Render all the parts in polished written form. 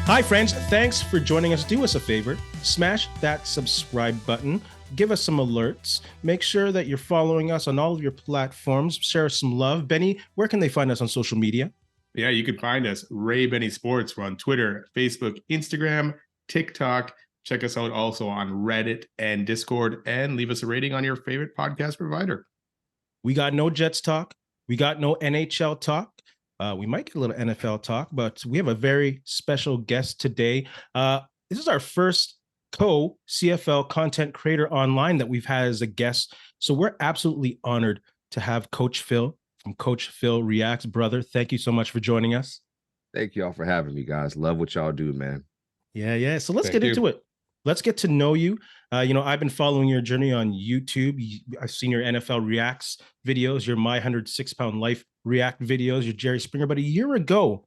Hi, friends. Thanks for joining us. Do us a favor. Smash that subscribe button. Give us some alerts. Make sure that you're following us on all of your platforms. Share us some love. Benny, where can they find us on social media? Yeah, you can find us, Ray Benny Sports. We're on Twitter, Facebook, Instagram, TikTok. Check us out also on Reddit and Discord, and leave us a rating on your favorite podcast provider. We got no Jets talk. We got no NHL talk. We might get a little NFL talk, but we have a very special guest today. This is our first co-CFL content creator online that we've had as a guest. So we're absolutely honored to have Coach Phil from Coach Phil Reacts. Brother, thank you so much for joining us. Thank y'all for having me, guys. Love what y'all do, man. Yeah. So let's get into it. Let's get to know you. I've been following your journey on YouTube. I've seen your NFL Reacts videos, your My 106-Pound Life React videos, your Jerry Springer. But a year ago,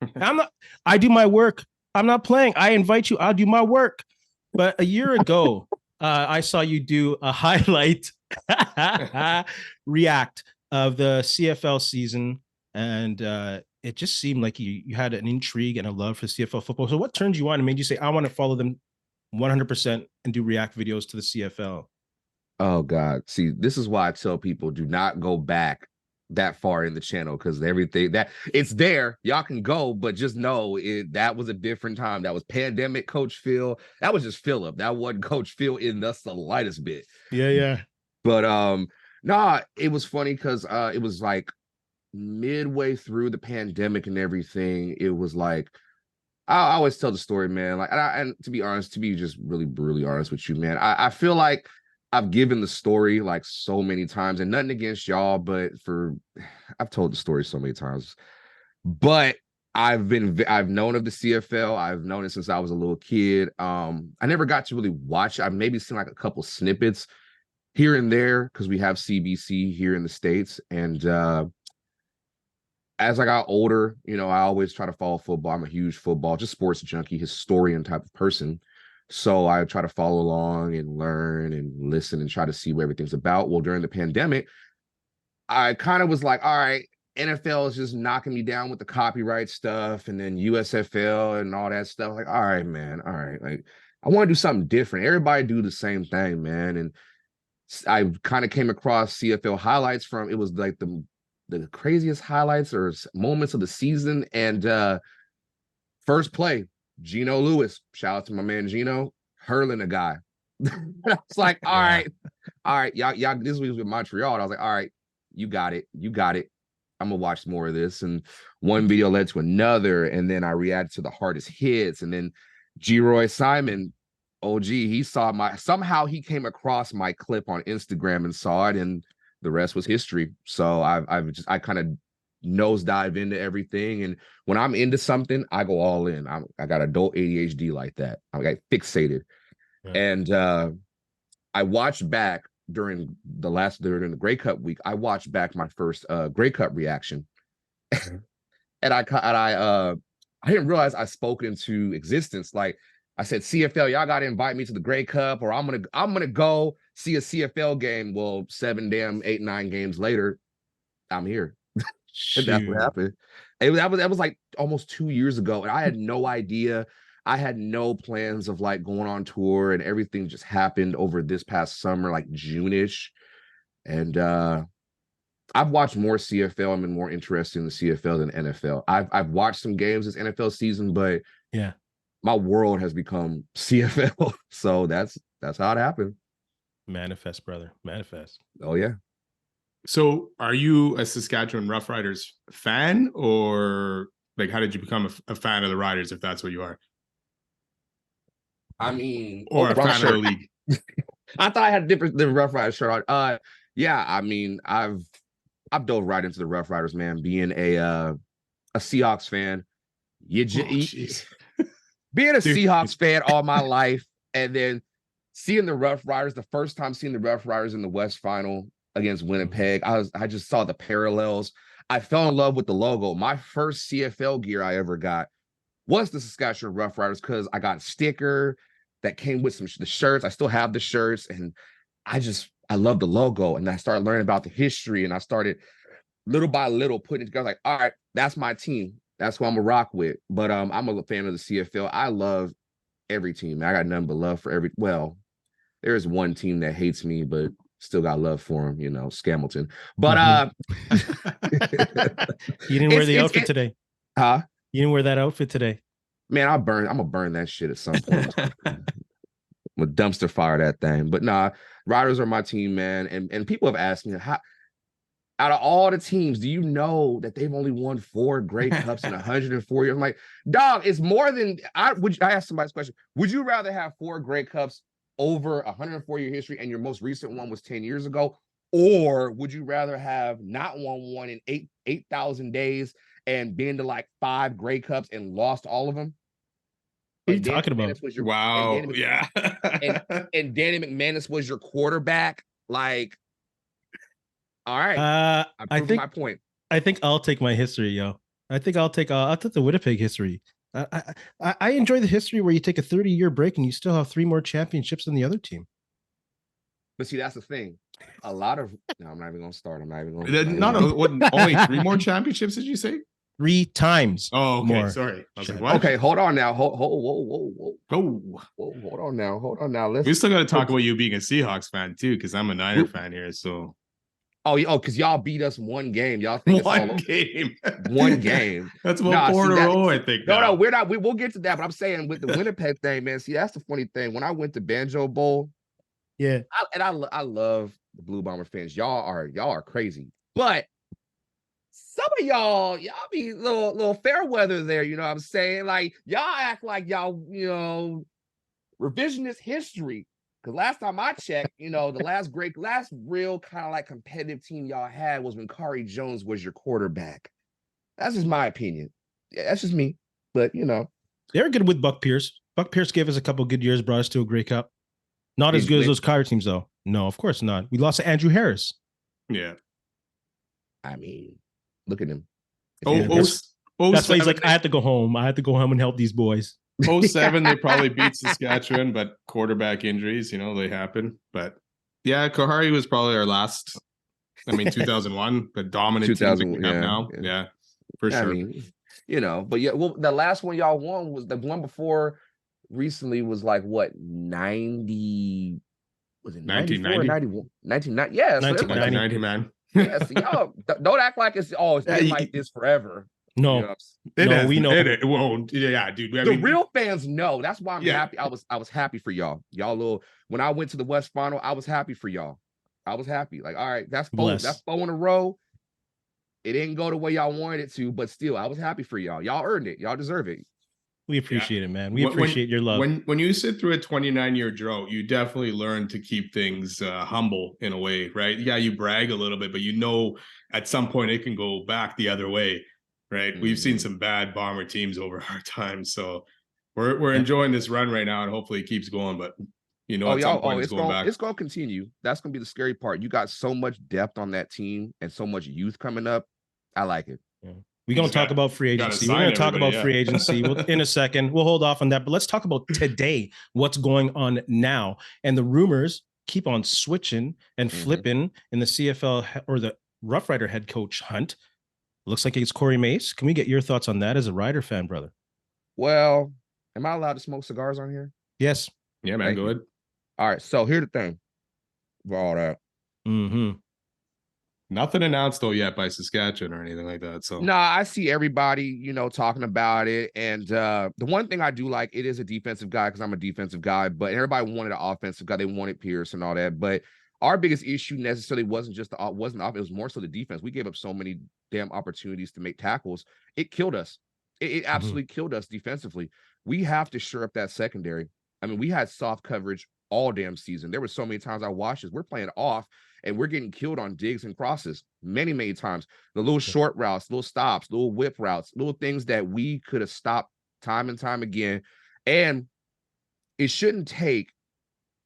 I do my work. I'm not playing. I invite you. I'll do my work. But a year ago, I saw you do a highlight react of the CFL season. And it just seemed like you had an intrigue and a love for CFL football. So what turned you on and made you say, I want to follow them 100% and do react videos to the CFL? Oh God. See, this is why I tell people do not go back that far in the channel, because everything that it's there, y'all can go, but just know that was a different time. That was pandemic Coach Phil. That was just Philip. That wasn't Coach Phil in the slightest bit. Yeah. But it was funny because it was like midway through the pandemic and everything. It was like, I always tell the story, man. Like, and to be honest, to be just really brutally honest with you, man, I feel like I've given the story like so many times, and nothing against y'all, but I've told the story so many times. But I've known of the CFL. I've known it since I was a little kid. I never got to really watch. I've maybe seen like a couple snippets here and there because we have CBC here in the States, and as I got older, I always try to follow football. I'm a huge football, just sports junkie, historian type of person. So I try to follow along and learn and listen and try to see what everything's about. Well, during the pandemic, I kind of was like, all right, NFL is just knocking me down with the copyright stuff, and then USFL and all that stuff. Like, all right, man. All right. Like, I want to do something different. Everybody do the same thing, man. And I kind of came across CFL highlights it was like the craziest highlights or moments of the season. And first play, Geno Lewis, shout out to my man Geno, hurling a guy. It's like, all right, y'all, this was with Montreal. And I was like, all right, you got it. I'm gonna watch more of this. And one video led to another, and then I reacted to the hardest hits. And then G-Roy Simon, OG, somehow he came across my clip on Instagram and saw it, and the rest was history. So I kind of nosedive into everything, and when I'm into something, I go all in. I got adult ADHD like that. I got fixated. Yeah. And I watched back during the Grey Cup week. I watched back my first Grey Cup reaction, and I didn't realize I spoke into existence. Like I said, CFL, y'all got to invite me to the Grey Cup, or I'm gonna go see a CFL game. Well, 8, 9 games later, I'm here. And that's what happened. That was like almost 2 years ago, and I had no idea. I had no plans of like going on tour, and everything just happened over this past summer, like June-ish. And I've watched more CFL. I'm more interested in the CFL than NFL. I've watched some games this NFL season, but yeah, my world has become CFL. So that's how it happened. Manifest, brother. Manifest. Oh yeah. So are you a Saskatchewan RoughRiders fan, or like how did you become a fan of the Riders, if that's what you are? I mean, or a fan of the league. I thought I had the RoughRiders shirt on. Yeah, I mean, I've dove right into the RoughRiders, man. Being a Seahawks fan, being a Seahawks fan all my life, and then seeing the RoughRiders, the first time seeing the RoughRiders in the West Final against Winnipeg, I just saw the parallels. I fell in love with the logo. My first CFL gear I ever got was the Saskatchewan RoughRiders, because I got a sticker that came with the shirts. I still have the shirts, and I love the logo. And I started learning about the history, and I started little by little putting it together, like, all right, that's my team. That's who I'm a rock with. But I'm a fan of the CFL. I love every team. I got nothing but love for every. Well, there's one team that hates me, but still got love for him. Scamilton. But you didn't wear the outfit today. Huh? You didn't wear that outfit today. Man, I'm gonna burn that shit at some point. I'm gonna dumpster fire that thing. But nah, Riders are my team, man. And people have asked me, how out of all the teams, do you know that they've only won 4 Grey Cups in 104 years? I'm like, dog, it's more than I asked somebody this question. Would you rather have 4 Grey Cups over a 104-year history and your most recent one was 10 years ago? Or would you rather have not won one in 8,000 days and been to like 5 Grey Cups and lost all of them? What are you talking about? Wow. And Danny McManus was your quarterback. Like, all right. I think my point. I think I'll take my history, yo. I think I'll take the Winnipeg history. I enjoy the history where you take a 30-year break and you still have 3 more championships than the other team. But see, that's the thing. A lot of I'm not even gonna start. Only 3 more championships, did you say? 3 times. Oh, okay. More. Sorry. I was like, what? Okay, hold on now. Whoa. Hold on now. We still got to talk about you being a Seahawks fan too, because I'm a Niner fan here. So. Because y'all beat us 1 game. Y'all think one game. One game. That's about 4 in a row, I think. No, we're not. We'll get to that. But I'm saying with the Winnipeg thing, man. See, that's the funny thing. When I went to Banjo Bowl, I love the Blue Bomber fans. Y'all are crazy, but some of y'all be little fair weather there. You know what I'm saying? Like y'all act like y'all revisionist history. Because last time I checked, the last real kind of like competitive team y'all had was when Kari Jones was your quarterback. That's just my opinion. Yeah, that's just me. But they're good with Buck Pierce. Buck Pierce gave us a couple good years, brought us to a Grey Cup. Not as good as those Kari teams, though. No, of course not. We lost to Andrew Harris. Yeah. I mean, look at him. That's why he's like, I have to go home. I have to go home and help these boys. 07, they probably beat Saskatchewan, but quarterback injuries, they happen. But yeah, Kahari was probably our last. 2001, the dominant team that we have now. Yeah, for sure. But the last one y'all won was the one before recently was like what 90? Was it 1990? 91? 1990? Yeah, 1990, man. Yeah, so y'all don't act like it's been like this forever. No, we know it won't. Yeah, dude. The real fans know. That's why I'm happy. I was happy for y'all. When I went to the West Final, I was happy for y'all. I was happy. Like, all right, that's 4 in a row. It didn't go the way y'all wanted it to, but still, I was happy for y'all. Y'all earned it. Y'all deserve it. We appreciate it, man. We appreciate your love. When you sit through a 29-year drought, you definitely learn to keep things humble in a way, right? Yeah, you brag a little bit, but at some point it can go back the other way. Right. We've seen some bad Bomber teams over our time. So we're enjoying this run right now and hopefully it keeps going. But at some point it's going back. It's going to continue. That's going to be the scary part. You got so much depth on that team and so much youth coming up. I like it. Yeah. We're going to talk about free agency. We're going to talk about free agency in a second. We'll hold off on that. But let's talk about today, what's going on now. And the rumors keep on switching and flipping in the CFL or the Rough Rider head coach hunt. Looks like it's Corey Mace. Can we get your thoughts on that as a Rider fan, brother? Well, am I allowed to smoke cigars on here? Yes. Yeah, man. Go ahead. All right. So here's the thing for all that. Nothing announced though yet by Saskatchewan or anything like that. So I see everybody, talking about it. And the one thing I do like, it is a defensive guy because I'm a defensive guy, but everybody wanted an offensive guy. They wanted Pierce and all that. But our biggest issue necessarily wasn't just wasn't off. It was more so the defense. We gave up so many damn opportunities to make tackles. It killed us. It absolutely killed us defensively. We have to shore up that secondary. I mean, we had soft coverage all damn season. There were so many times I watched this. We're playing off and we're getting killed on digs and crosses many, many times. The little short routes, little stops, little whip routes, little things that we could have stopped time and time again. And it shouldn't take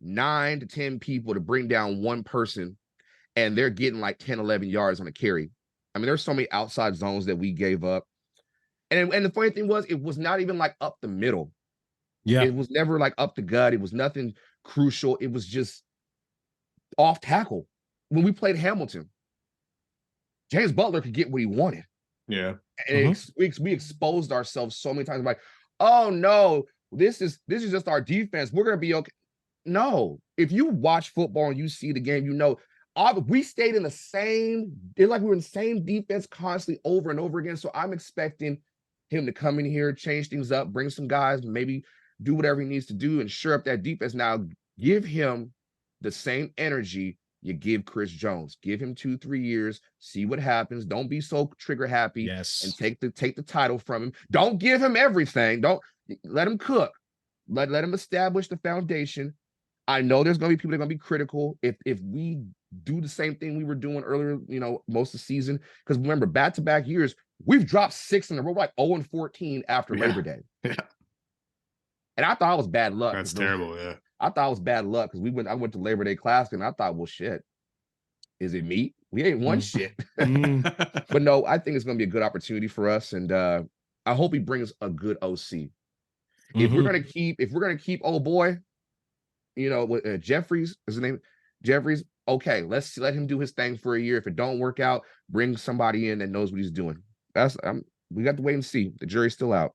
9 to 10 people to bring down one person and they're getting like 10, 11 yards on a carry. I mean, there's so many outside zones that we gave up. And the funny thing was, it was not even like up the middle. Yeah. It was never like up the gut. It was nothing crucial. It was just off tackle. When we played Hamilton, James Butler could get what he wanted. Yeah. And we exposed ourselves so many times. Like, oh no, this is just our defense. We're gonna be okay. No, if you watch football and you see the game, you know, we stayed in the same, it's like we were in the same defense constantly over and over again. So I'm expecting him to come in here, change things up, bring some guys, maybe do whatever he needs to do and shore up that defense. Now, give him the same energy you give Chris Jones. Give him 2-3 years, see what happens. Don't be so trigger happy and take the title from him. Don't give him everything. Don't let him cook. Let him establish the foundation. I know there's going to be people that are going to be critical if we do the same thing we were doing earlier, you know, most of the season. Because remember, back-to-back years, we've dropped 6 in a row, like 0-14 after Labor Day. Yeah. And I thought it was bad luck. That's terrible, yeah. I thought it was bad luck because I went to Labor Day Classic and I thought, well, shit, is it me? We ain't won shit. But no, I think it's going to be a good opportunity for us. And I hope he brings a good OC. If we're gonna keep old boy, you know, Jeffries is his name, Jeffries. Okay, let's let him do his thing for a year. If it don't work out, bring somebody in that knows what he's doing. We got to wait and see. The jury's still out.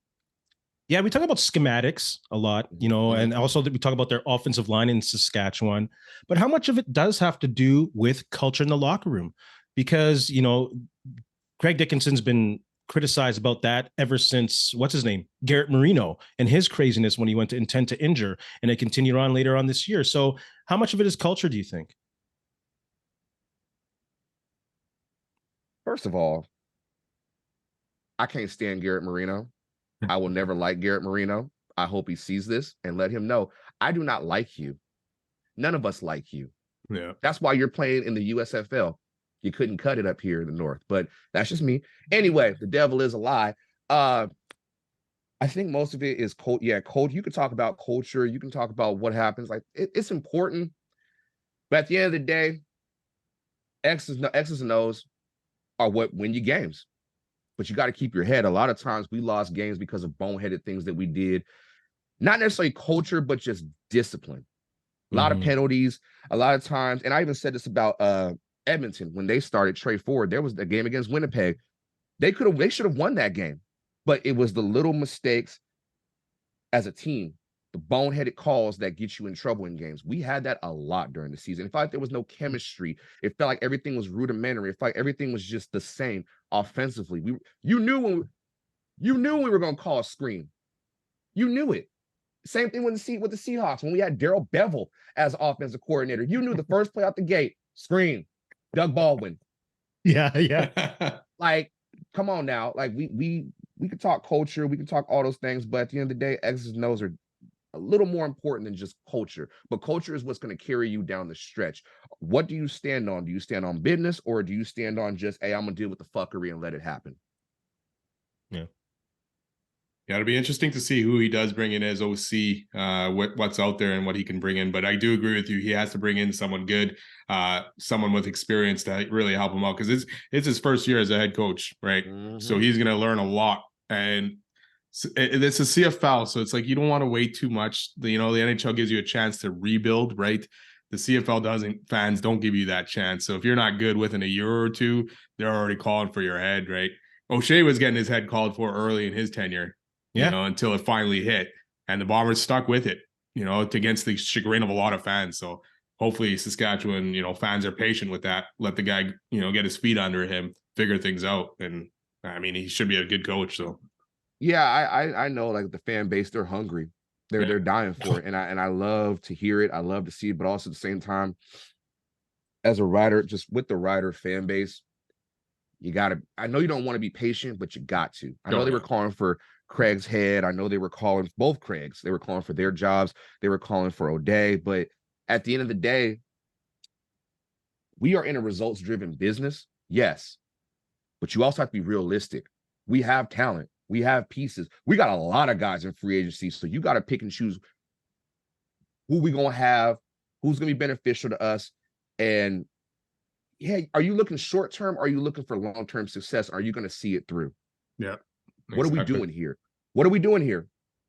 Yeah, we talk about schematics a lot, you know, and also that we talk about their offensive line in Saskatchewan. But how much of it does have to do with culture in the locker room? Because, you know, Craig Dickinson's been criticized about that ever since, what's his name, Garrett Marino, and his craziness when he went to intend to injure, and it continued on later on this year. So how much of it is culture, do you think? First of all, I can't stand Garrett Marino. I will never like Garrett Marino. I hope he sees this and let him know, I do not like you. None of us like you. Yeah. That's why you're playing in the USFL. You couldn't cut it up here in the North, but that's just me. Anyway, the devil is a lie. I think most of it is culture. Yeah, culture. You can talk about culture. You can talk about what happens. Like it's important, but at the end of the day, X's and O's are what win you games. But you got to keep your head. A lot of times we lost games because of boneheaded things that we did. Not necessarily culture, but just discipline. A lot of penalties. A lot of times, and I even said this about Edmonton when they started Trey Ford. There was a game against Winnipeg. They should have won that game, but it was the little mistakes as a team, the boneheaded calls that get you in trouble in games. We had that a lot during the season. It felt like there was no chemistry. It felt like everything was rudimentary. It felt like everything was just the same offensively. You knew when we were going to call a screen. You knew it. Same thing with the Seahawks when we had Darrell Bevel as offensive coordinator. You knew the first play out the gate, screen. Doug Baldwin. Yeah. Like, come on now. Like we could talk culture, we can talk all those things, but at the end of the day, X's and O's are a little more important than just culture. But culture is what's going to carry you down the stretch. What do you stand on? Do you stand on business or do you stand on just, hey, I'm gonna deal with the fuckery and let it happen? Yeah. Yeah, it'll be interesting to see who he does bring in as OC, what's out there and what he can bring in. But I do agree with you. He has to bring in someone good, someone with experience to really help him out because it's his first year as a head coach, right? So he's going to learn a lot. And it's a CFL, so it's like you don't want to wait too much. The NHL gives you a chance to rebuild, right? The CFL doesn't. Fans don't give you that chance. So if you're not good within a year or two, they're already calling for your head, right? O'Shea was getting his head called for early in his tenure. You know, until it finally hit. And the Bombers stuck with it, you know, against the chagrin of a lot of fans. So hopefully Saskatchewan, you know, fans are patient with that. Let the guy, you know, get his feet under him, figure things out. And I mean, he should be a good coach. So yeah, I know like the fan base, they're hungry. They're dying for it. And I love to hear it. I love to see it, but also at the same time, as a writer, just with the Rider fan base, I know you don't want to be patient, but you got to. I know they were calling for Craig's head. I know they were calling both Craigs. They were calling for their jobs. They were calling for O'Day. But at the end of the day, we are in a results-driven business. Yes. But you also have to be realistic. We have talent. We have pieces. We got a lot of guys in free agency. So you got to pick and choose who we going to have, who's going to be beneficial to us. And yeah, are you looking short-term? Or are you looking for long-term success? Are you going to see it through? Yeah. What are we doing here? What are we doing here?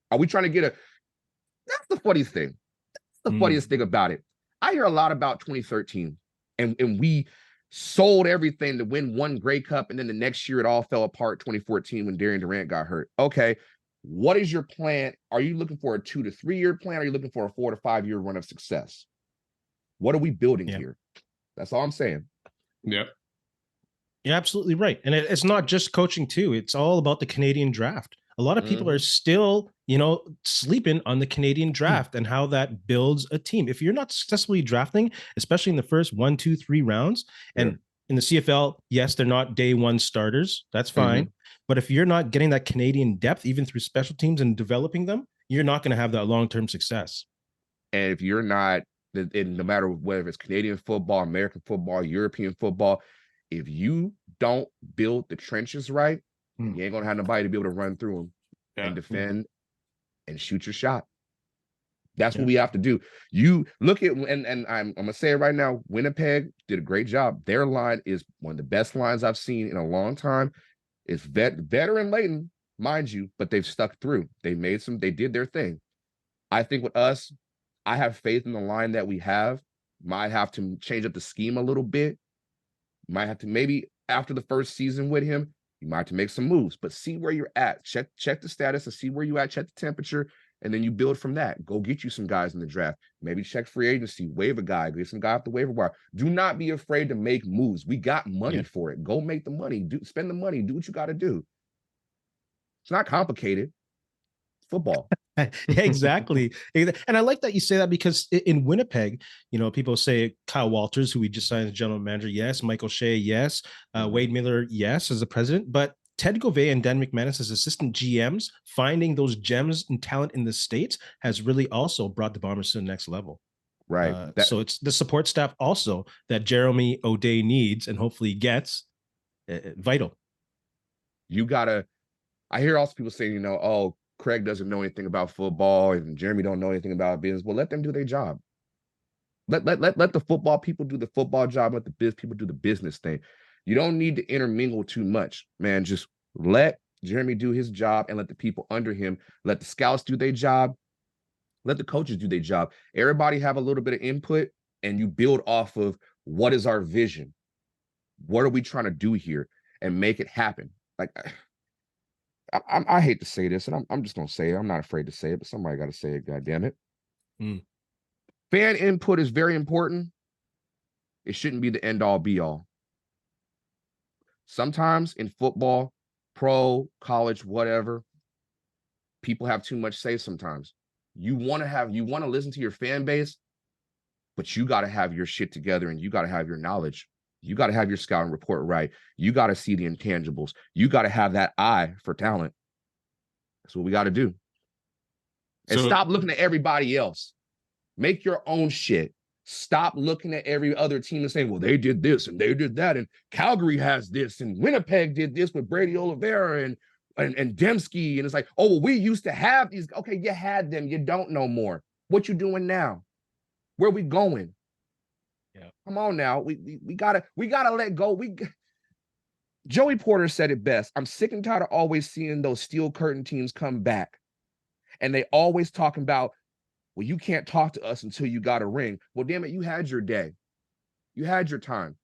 Are we trying to get that's the funniest thing. That's the funniest thing about it. I hear a lot about 2013 and we sold everything to win one Grey Cup, and then the next year it all fell apart, 2014, when Darian Durant got hurt. Okay, what is your plan? Are you looking for a 2 to 3 year plan? Or are you looking for a 4 to 5 year run of success? What are we building here? That's all I'm saying. Yeah. You're absolutely right. And it's not just coaching too. It's all about the Canadian draft. A lot of people are still, sleeping on the Canadian draft and how that builds a team. If you're not successfully drafting, especially in the first 1, 2, 3 rounds, and in the CFL, yes, they're not day one starters. That's fine. But if you're not getting that Canadian depth, even through special teams and developing them, you're not going to have that long-term success. And if you're not, no matter whether it's Canadian football, American football, European football, if you don't build the trenches right, you ain't gonna have nobody to be able to run through them and defend and shoot your shot. That's what we have to do. You look at, and I'm gonna say it right now, Winnipeg did a great job. Their line is one of the best lines I've seen in a long time. It's veteran laden, mind you, but they've stuck through. They did their thing. I think with us, I have faith in the line that we have. Might have to change up the scheme a little bit. Might have to, maybe after the first season with him, you might have to make some moves, but see where you're at. Check the status and see where you at, check the temperature, and then you build from that. Go get you some guys in the draft. Maybe check free agency, waive a guy, get some guy off the waiver wire. Do not be afraid to make moves. We got money for it. Go make the money. Spend the money. Do what you got to do. It's not complicated. It's football. Exactly. And I like that you say that, because in Winnipeg, people say Kyle Walters, who we just signed as general manager, yes. Michael Shea, yes. Wade Miller, yes, as the president. But Ted Govey and Dan McManus as assistant GMs, finding those gems and talent in the States has really also brought the Bombers to the next level. Right. So it's the support staff also that Jeremy O'Day needs and hopefully gets, vital. I hear also people saying, oh, Craig doesn't know anything about football and Jeremy don't know anything about business. Well, let them do their job. Let the football people do the football job. Let the biz people do the business thing. You don't need to intermingle too much, man. Just let Jeremy do his job and let the people under him, let the scouts do their job. Let the coaches do their job. Everybody have a little bit of input, and you build off of what is our vision? What are we trying to do here? And make it happen. Like, I hate to say this, and I'm just going to say it. I'm not afraid to say it, but somebody got to say it, goddammit. Fan input is very important. It shouldn't be the end-all, be-all. Sometimes in football, pro, college, whatever, people have too much say sometimes. You want to listen to your fan base, but you got to have your shit together, and you got to have your knowledge. You got to have your scouting report right. You got to see the intangibles. You got to have that eye for talent. That's what we got to do. And stop looking at everybody else. Make your own shit. Stop looking at every other team and saying, well, they did this and they did that, and Calgary has this, and Winnipeg did this with Brady Oliveira and Dembski. And it's like, oh, well, we used to have these. Okay, you had them. You don't know more. What you doing now? Where we going? Yeah. Come on now. We gotta let go. Joey Porter said it best. I'm sick and tired of always seeing those steel curtain teams come back. And they always talking about, well, you can't talk to us until you got a ring. Well, damn it, you had your day. You had your time.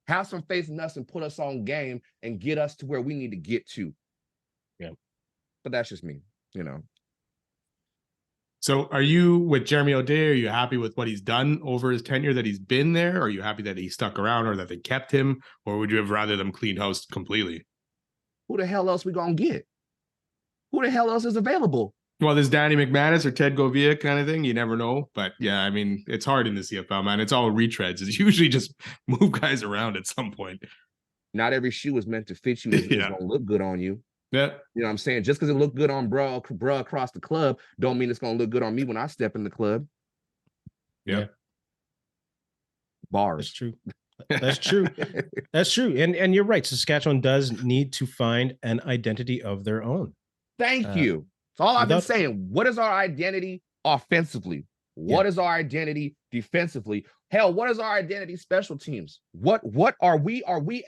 Have some faith in us and put us on game and get us to where we need to get to. Yeah. But that's just me, So are you with Jeremy O'Day? Are you happy with what he's done over his tenure that he's been there? Are you happy that he stuck around or that they kept him? Or would you have rather them clean house completely? Who the hell else we gonna get? Who the hell else is available? Well, there's Danny McManus or Ted Govea kind of thing. You never know. But yeah, I mean, it's hard in the CFL, man. It's all retreads. It's usually just move guys around at some point. Not every shoe is meant to fit you. It's gonna look good on you. Yeah. You know what I'm saying? Just because it looked good on bro across the club, don't mean it's going to look good on me when I step in the club. Yeah. Bars. That's true. That's true. That's true. And you're right. Saskatchewan does need to find an identity of their own. Thank you. That's all I've been saying. What is our identity offensively? What is our identity defensively? Hell, what is our identity special teams? What are we? Are we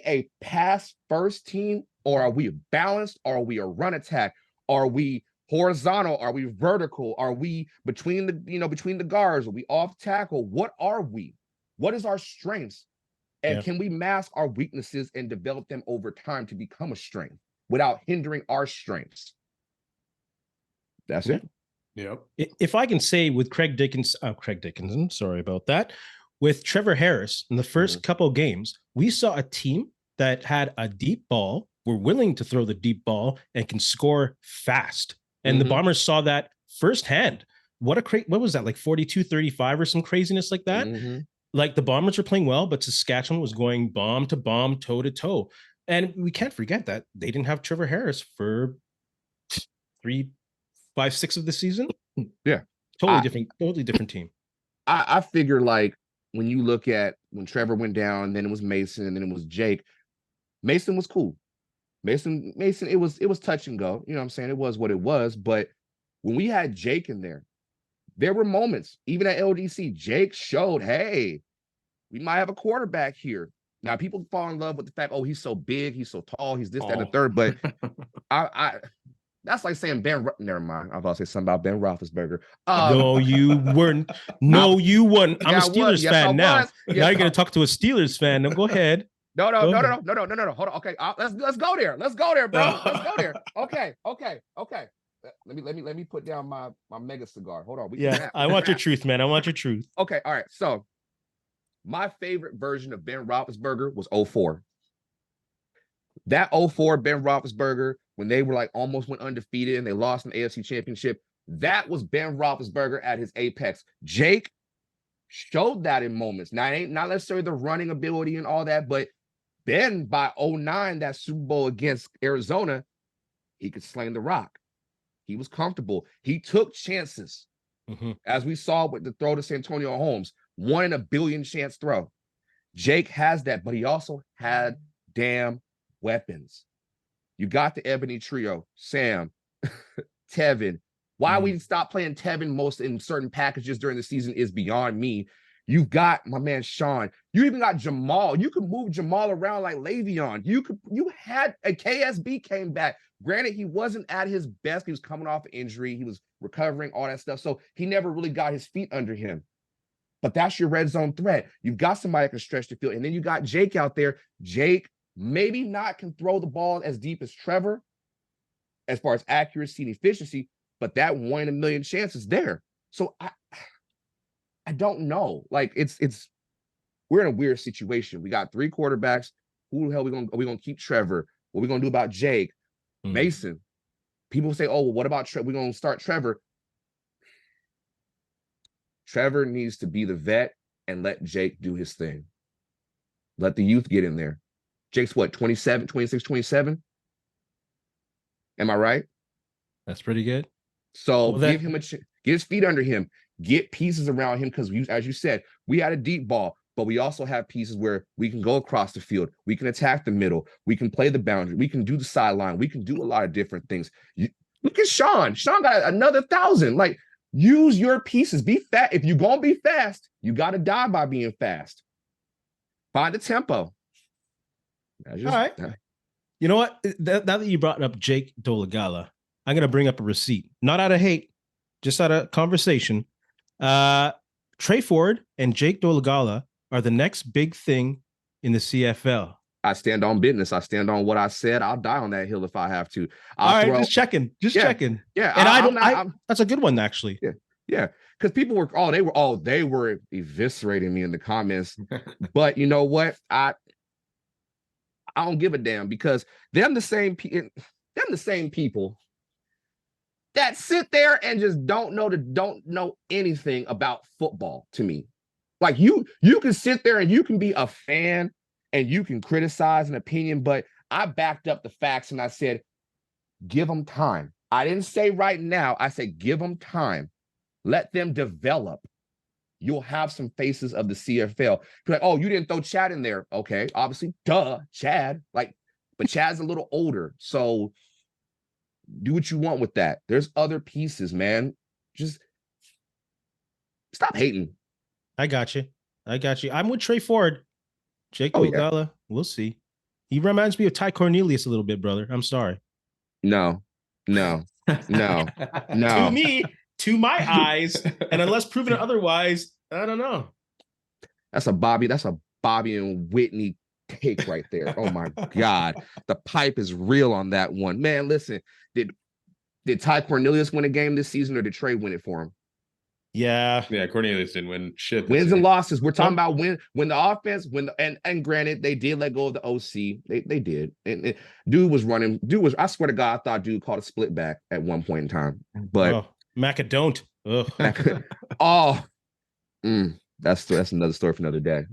a pass first team? Or are we balanced? Or are we a run attack? Are we horizontal? Are we vertical? Are we between the guards? Are we off tackle? What are we? What is our strengths? And can we mask our weaknesses and develop them over time to become a strength without hindering our strengths? That's it. Yep. If I can say with Craig Dickinson, sorry about that, with Trevor Harris in the first couple of games, we saw a team that had a deep ball, were willing to throw the deep ball and can score fast. And the Bombers saw that firsthand. What was that, like 42-35 or some craziness like that? Like the Bombers were playing well, but Saskatchewan was going bomb to bomb, toe to toe. And we can't forget that they didn't have Trevor Harris for 3, 5, 6 of the season. Yeah. Totally different team. I figure like when you look at when Trevor went down, then it was Mason, and then it was Jake. Mason was cool. Mason, it was touch and go. You know what I'm saying? It was what it was. But when we had Jake in there were moments, even at LDC, Jake showed, hey, we might have a quarterback here. Now, people fall in love with the fact, oh, he's so big, he's so tall, he's this, that, and the third. But I that's like saying never mind. I was about to say something about Ben Roethlisberger. No, you weren't. No, you weren't. I'm a Steelers fan now. Yes, now you're going to talk to a Steelers fan. No, go ahead. No. Hold on. Okay, let's go there. Let's go there, bro. Let's go there. Okay. Let me put down my mega cigar. Hold on. I want your truth, man. I want your truth. Okay, all right. So my favorite version of Ben Roethlisberger was 04. That 04 Ben Roethlisberger, when they were like almost went undefeated and they lost an AFC championship, that was Ben Roethlisberger at his apex. Jake showed that in moments. Now, it ain't not necessarily the running ability and all that, but Ben, by 09, that Super Bowl against Arizona, he could sling the rock. He was comfortable. He took chances, as we saw with the throw to Santonio Holmes, 1 in a billion chance throw. Jake has that, but he also had damn weapons. You got the Ebony Trio, Sam, Tevin. Why we stopped playing Tevin most in certain packages during the season is beyond me. You've got my man Sean. You even got Jamal. You could move Jamal around like Le'Veon. You had a KSB came back. Granted, he wasn't at his best. He was coming off an injury. He was recovering, all that stuff. So he never really got his feet under him. But that's your red zone threat. You've got somebody that can stretch the field. And then you got Jake out there. Jake maybe not can throw the ball as deep as Trevor as far as accuracy and efficiency, but that 1 in a million chance is there. So I don't know. Like we're in a weird situation. We got 3 quarterbacks. Who the hell are we gonna keep Trevor? What are we gonna do about Jake? Mason. People say, oh, well, what about Trevor? We're gonna start Trevor. Trevor needs to be the vet and let Jake do his thing. Let the youth get in there. Jake's what, 27, 26, 27? Am I right? That's pretty good. So give him get his feet under him, get pieces around him, because as you said, we had a deep ball, but we also have pieces where we can go across the field, we can attack the middle, we can play the boundary, we can do the sideline, we can do a lot of different things. Look at Sean. Sean got another 1,000. Like, use your pieces. Be fast. If you're gonna be fast, you got to die by being fast. Find the tempo. All right. You know what? Now that you brought up Jake Dolegala, I'm going to bring up a receipt. Not out of hate, just out of conversation. Trey Ford and Jake Dolegala are the next big thing in the CFL. I stand on business. I stand on what I said. I'll die on that hill if I have to. Just checking. Checking. Yeah. And that's a good one, actually. Yeah. Because people were, they were eviscerating me in the comments. But you know what? I don't give a damn, because them the same people that sit there and just don't know anything about football to me. Like you can sit there and you can be a fan and you can criticize an opinion, but I backed up the facts and I said, give them time. I didn't say right now. I said, give them time. Let them develop. You'll have some faces of the CFL. Like, oh, you didn't throw Chad in there. Okay, obviously, duh, Chad. But Chad's a little older, so do what you want with that. There's other pieces, man. Just stop hating. I got you. I'm with Trey Ford. Jake Dolegala, we'll see. He reminds me of Ty Cornelius a little bit, brother. I'm sorry. No. To me, to my eyes, and unless proven otherwise, I don't know. That's a Bobby and Whitney take right there. Oh my God. The pipe is real on that one. Man, listen, did Ty Cornelius win a game this season or did Trey win it for him? Yeah. Yeah, Cornelius didn't win shit. Wins and losses. We're talking about when the offense, and granted, they did let go of the OC. They did. And dude was running. I swear to God, I thought dude caught a split back at one point in time. But Macca don't. That's another story for another day.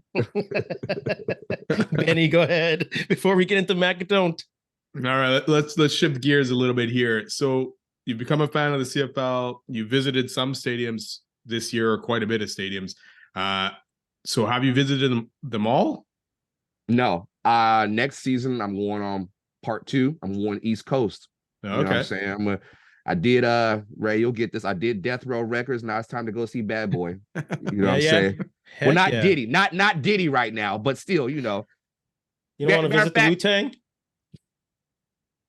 Benny, go ahead before we get into Macca don't. All right, let's shift gears a little bit here. So you've become a fan of the CFL. You visited some stadiums this year, or quite a bit of stadiums. So have you visited them all? No. Next season I'm going on part 2. I'm going East Coast. You know what I'm saying? I did Ray, you'll get this. I did Death Row Records. Now it's time to go see Bad Boy. You know what I'm saying? Heck well, not Diddy, not Diddy right now, but still, you know. You don't want to visit the Wu-Tang?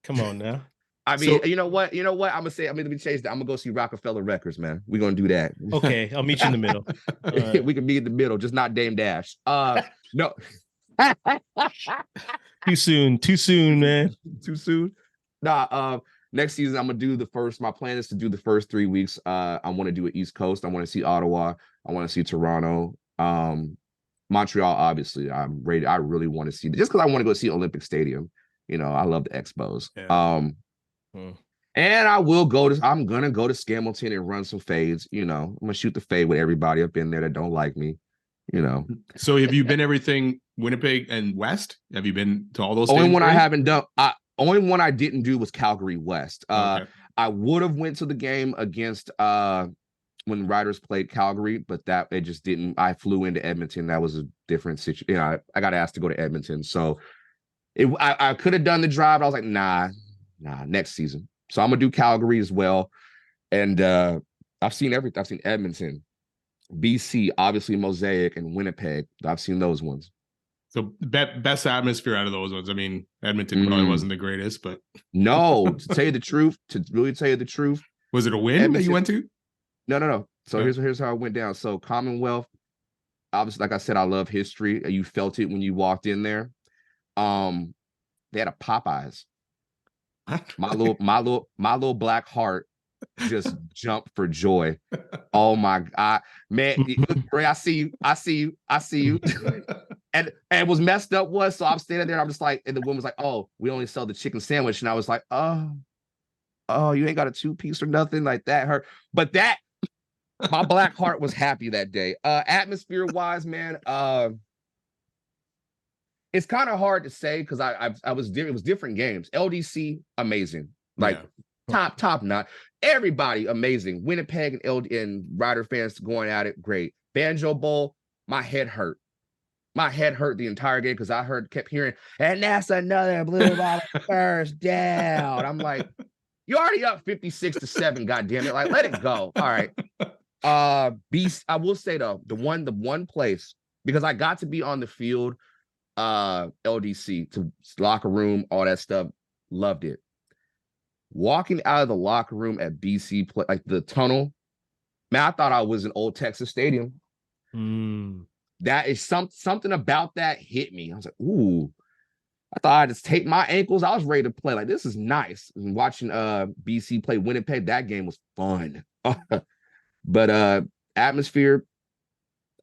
Come on now. I mean, you know what? I'm gonna let me change that. I'm gonna go see Rockefeller Records, man. We're gonna do that. Okay, I'll meet you in the middle. Right. We can be in the middle, just not Dame Dash. No. Too soon, man. Too soon. Nah, next season I'm gonna do my plan is to do the first 3 weeks. I want to do it East Coast. I want to see Ottawa. I want to see Toronto. Montreal, obviously. I'm ready. I really want to see just because I want to go see Olympic Stadium. You know, I love the Expos. Yeah. And I'm gonna go to Scamilton and run some fades. You know, I'm gonna shoot the fade with everybody up in there that don't like me. You know. So have you been everything Winnipeg and West? Have you been to all those? Only one I haven't done. Only one I didn't do was Calgary West. I would have went to the game against when the Riders played Calgary, but that it just didn't. I flew into Edmonton. That was a different situation. You know, I got asked to go to Edmonton, so I could have done the drive. I was like, nah, next season. So I'm gonna do Calgary as well. And I've seen everything. I've seen Edmonton, BC, obviously Mosaic, and Winnipeg. I've seen those ones. So best atmosphere out of those ones. I mean, Edmonton probably wasn't the greatest, but no, to tell you the truth, was it a win Edmonton, that you went to? No. So here's how it went down. So Commonwealth, obviously, like I said, I love history. You felt it when you walked in there. They had a Popeyes. My little black heart just jumped for joy. Oh my God, man! Ray, I see you. and was messed up so I'm standing there. I'm just like, and the woman was like, "Oh, we only sell the chicken sandwich," and I was like, "Oh, you ain't got a 2-piece or nothing like that." Hurt, but my black heart was happy that day. Atmosphere wise, man. It's kind of hard to say because it was different games. LDC, amazing. Like top notch. Everybody amazing. Winnipeg and Rider fans going at it, great. Banjo Bowl, my head hurt. My head hurt the entire game because I kept hearing, and that's another blue ball first down. I'm like, you're already up 56-7, goddamn it. Like, let it go. All right. I will say though, the one place, because I got to be on the field, LDC, to locker room, all that stuff, loved it. Walking out of the locker room at BC play, like the tunnel, man, I thought I was in Old Texas Stadium. That is something about that hit me. I was like, ooh, I thought I'd just take my ankles. I was ready to play. Like, this is nice. And watching BC play Winnipeg, that game was fun. But atmosphere,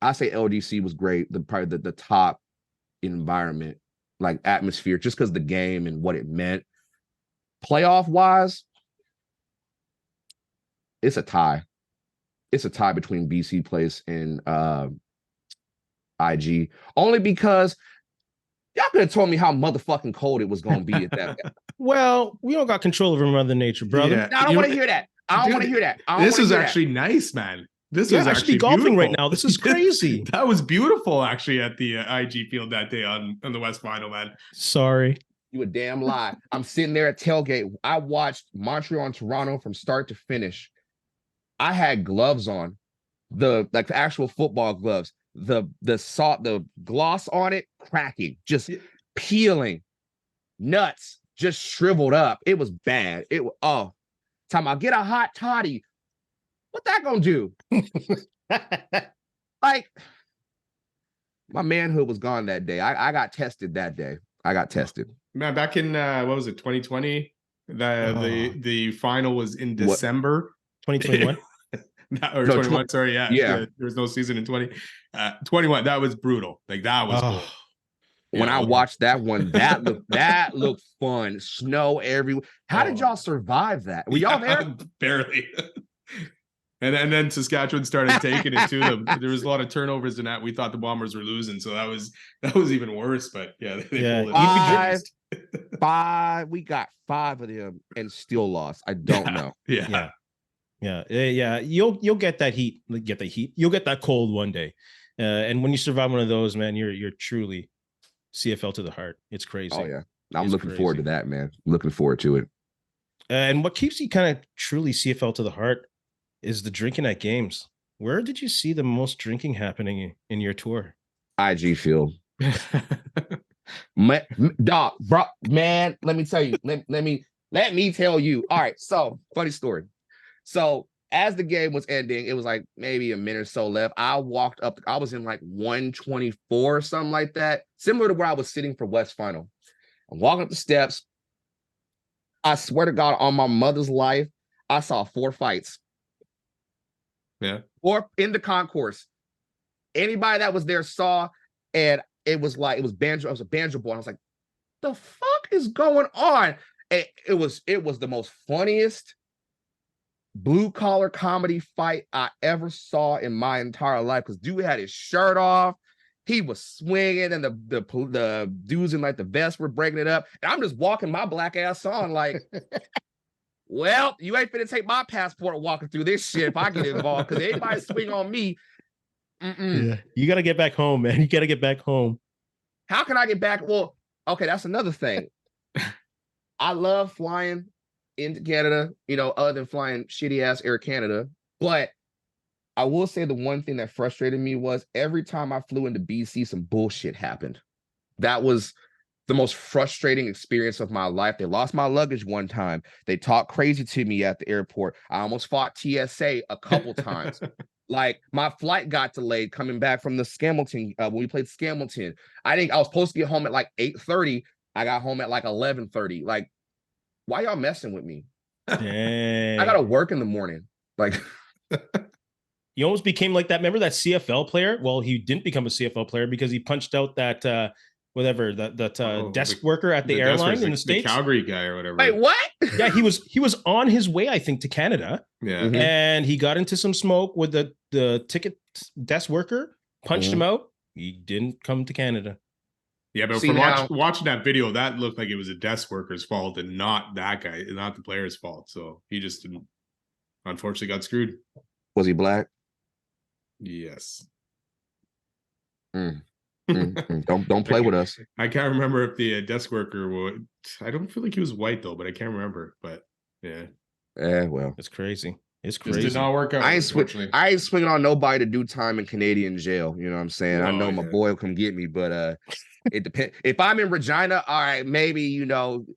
I say LDC was great. Probably the top environment, like atmosphere, just because the game and what it meant. Playoff wise, it's a tie. It's a tie between BC Place and IG. Only because y'all could have told me how motherfucking cold it was going to be at that. Well, we don't got control over Mother Nature, brother. Yeah. I don't want to hear that. I don't want to hear that. This is actually nice, man. This is actually golfing beautiful right now. This is crazy. That was beautiful, actually, at the IG field that day on the West Final, man. Sorry. You a damn lie. I'm sitting there at tailgate. I watched Montreal and Toronto from start to finish. I had gloves on, the actual football gloves. The gloss on it cracking, just peeling, nuts just shriveled up. It was bad. Time I get a hot toddy. What that gonna do? Like, My manhood was gone that day. I got tested that day. I got tested. Man, back in what was it, 2020? The final was in December. 2021? Or No, 21, sorry, yeah. Yeah. There was no season in 21. That was brutal. Like that was cool. When I watched that one, that looked fun. Snow everywhere. How did y'all survive that? Were y'all there? Barely. And then Saskatchewan started taking it to them. There was a lot of turnovers in that. We thought the Bombers were losing, so that was even worse. But yeah, they pulled it. Five. We got 5 of them and still lost. I don't know. Yeah. You'll get that heat. Get the heat. You'll get that cold one day. And when you survive one of those, man, you're truly CFL to the heart. It's crazy. Oh yeah, I'm looking forward to that, man. Looking forward to it. And what keeps you kind of truly CFL to the heart is the drinking at games. Where did you see the most drinking happening in your tour? IG field. Dog, bro, man, let me tell you. Let me tell you. All right, so funny story. So as the game was ending, it was like maybe a minute or so left. I walked up. I was in like 124 or something like that, similar to where I was sitting for West Final. I'm walking up the steps. I swear to God, on my mother's life, I saw 4 fights. Yeah. Or in the concourse. Anybody that was there saw, and it was banjo. It was a banjo boy. I was like, the fuck is going on? And it was the most funniest blue collar comedy fight I ever saw in my entire life. Because dude had his shirt off. He was swinging, and the dudes in like the vest were breaking it up. And I'm just walking my black ass on like, well, you ain't finna take my passport walking through this shit if I get involved. Because anybody swing on me, yeah, you got to get back home, man. You got to get back home. How can I get back? Well, okay, that's another thing. I love flying into Canada, other than flying shitty ass Air Canada. But I will say the one thing that frustrated me was every time I flew into BC, some bullshit happened. That was the most frustrating experience of my life. They lost my luggage one time. They talked crazy to me at the airport. I almost fought TSA a couple times. Like my flight got delayed coming back from the Scamilton when we played Scamilton. I was supposed to get home at like 8:30. I got home at like 11:30. Like, why y'all messing with me? Dang. I gotta work in the morning. Like, you almost became like that. Remember that CFL player? Well, he didn't become a CFL player because he punched out that desk worker at the airline in the States. The Calgary guy or whatever. Wait, what? Yeah, he was on his way, I think, to Canada. Yeah. Mhm. And he got into some smoke with the ticket desk worker, punched him out. He didn't come to Canada. Yeah, but from watching that video, that looked like it was a desk worker's fault and not that guy, not the player's fault. So he just unfortunately got screwed. Was he black? Yes. Don't play with us. I can't remember if the desk worker would. I don't feel like he was white though, but I can't remember. But yeah. Well, it's crazy. It's Just crazy. did not work out. I ain't swinging on nobody to do time in Canadian jail. You know what I'm saying? I know my boy will come get me, but it depends. If I'm in Regina, all right, maybe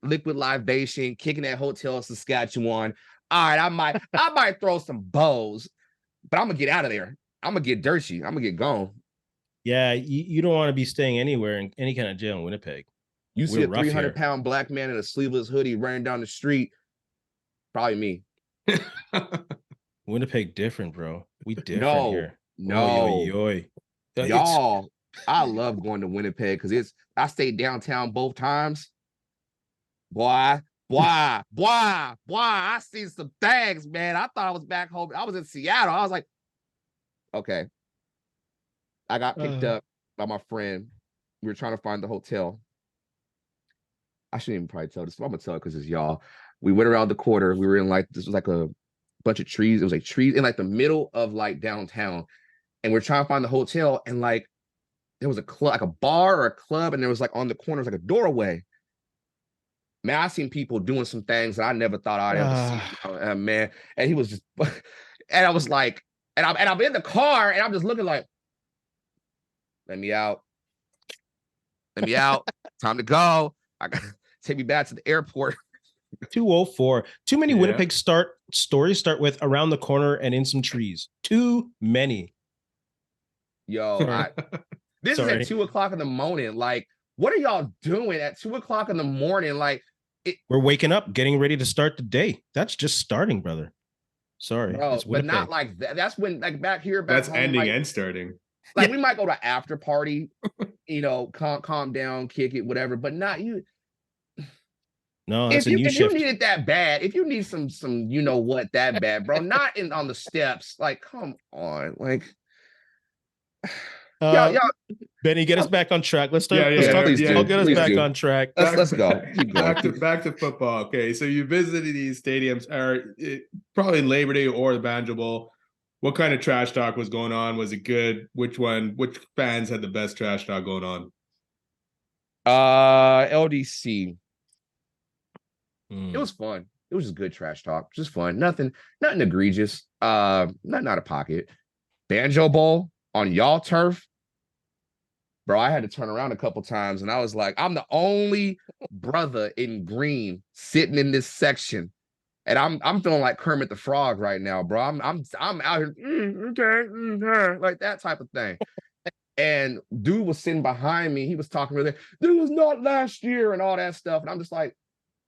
liquid libation, kicking that hotel in Saskatchewan. All right, I might throw some bows, but I'm gonna get out of there. I'm gonna get dirty. I'm gonna get gone. Yeah, you don't want to be staying anywhere in any kind of jail in Winnipeg. You see a 300-pound black man in a sleeveless hoodie running down the street, probably me. Winnipeg different, bro. We different here. No. Y'all, I love going to Winnipeg because I stayed downtown both times. Boy, I seen some things, man. I thought I was back home. I was in Seattle. I was like, okay. I got picked up by my friend. We were trying to find the hotel. I shouldn't even probably tell this, but I'm gonna tell it because it's y'all. We went around the corner. We were in this was like a bunch of trees. It was like trees in like the middle of like downtown. And we're trying to find the hotel. And like there was a club, like a bar or a club, and there was like on the corners like a doorway. Man, I seen people doing some things that I never thought I'd ever see. Man, and he was just, and I was like, and I'm in the car, and I'm just looking like, let me out. Time to go. I got to take me back to the airport. 204. Too many Winnipeg stories start with around the corner and in some trees. Too many. Yo, This is at 2 o'clock in the morning. Like, what are y'all doing at 2 o'clock in the morning? Like, we're waking up, getting ready to start the day. That's just starting, brother. Sorry, bro, but not like that. That's when, like, back here, that's home, ending like, and starting. Like, we might go to after party, you know, calm down, kick it, whatever. But not you. No, that's a new shift. If you need it that bad, if you need some, you know what, that bad, bro, not on the steps. Like, come on, like. Y'all, Benny, get us back on track. Let's start. Let's talk. I'll get us back on track. Let's go. Keep going. Back to football. Okay, so you visited these stadiums, probably Labor Day or the Banjo Bowl. What kind of trash talk was going on? Was it good? Which fans had the best trash talk going on? LDC. It was fun. It was just good trash talk. Just fun. Nothing egregious. Nothing out of pocket. Banjo Bowl on y'all turf. Bro, I had to turn around a couple times and I was like, I'm the only brother in green sitting in this section. And I'm feeling like Kermit the Frog right now, bro. I'm out here, like that type of thing. And dude was sitting behind me. He was talking really, this was not last year and all that stuff. And I'm just like,